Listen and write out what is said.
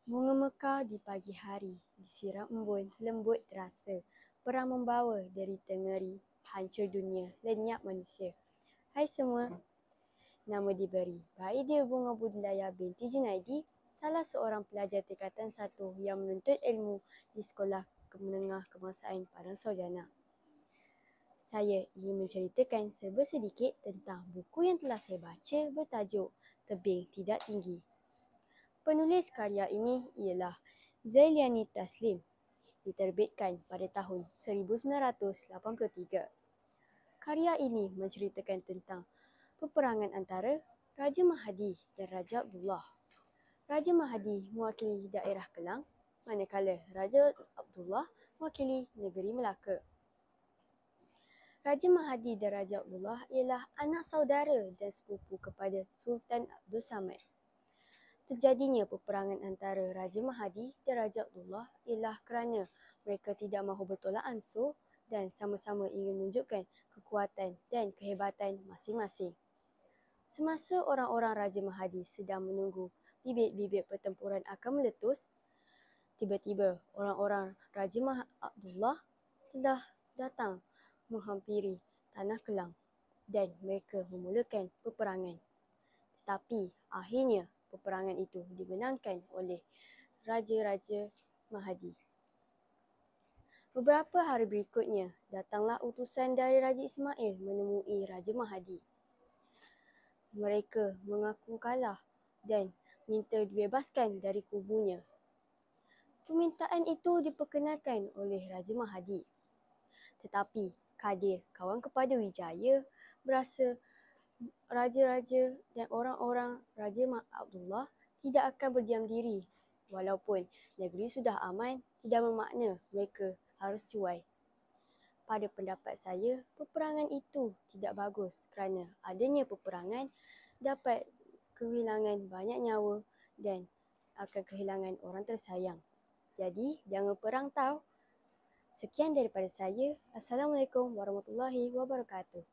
Bunga mekar di pagi hari, disiram embun, lembut terasa. Perang membawa derita ngeri, hancur dunia, lenyap manusia. Hai semua, nama diberi. Baidia Bunga Budilaya binti Junaidi, salah seorang pelajar tingkatan 1 yang menuntut ilmu di Sekolah Menengah Kebangsaan Padang Saujana. Saya ingin menceritakan serba sedikit tentang buku yang telah saya baca bertajuk Tebing Tidak Tinggi. Penulis karya ini ialah Zailiani Taslim, diterbitkan pada tahun 1983. Karya ini menceritakan tentang peperangan antara Raja Mahadi dan Raja Abdullah. Raja Mahadi mewakili daerah Kelang, manakala Raja Abdullah mewakili negeri Melaka. Raja Mahadi dan Raja Abdullah ialah anak saudara dan sepupu kepada Sultan Abdul Samad. Terjadinya peperangan antara Raja Mahadi dan Raja Abdullah ialah kerana mereka tidak mahu bertolak ansur dan sama-sama ingin menunjukkan kekuatan dan kehebatan masing-masing. Semasa orang-orang Raja Mahadi sedang menunggu bibit-bibit pertempuran akan meletus, tiba-tiba orang-orang Raja Abdullah telah datang menghampiri tanah Kelang dan mereka memulakan peperangan. Tetapi akhirnya peperangan itu dimenangkan oleh Raja-Raja Mahadi. Beberapa hari berikutnya, datanglah utusan dari Raja Ismail menemui Raja Mahadi. Mereka mengaku kalah dan minta dibebaskan dari kubunya. Permintaan itu diperkenalkan oleh Raja Mahadi. Tetapi Kadir, kawan kepada Wijaya, berasa raja-raja dan orang-orang Raja Abdullah tidak akan berdiam diri. Walaupun negeri sudah aman, tidak bermakna mereka harus cuai. Pada pendapat saya, peperangan itu tidak bagus kerana adanya peperangan dapat kehilangan banyak nyawa dan akan kehilangan orang tersayang. Jadi, jangan perang tau. Sekian daripada saya. Assalamualaikum warahmatullahi wabarakatuh.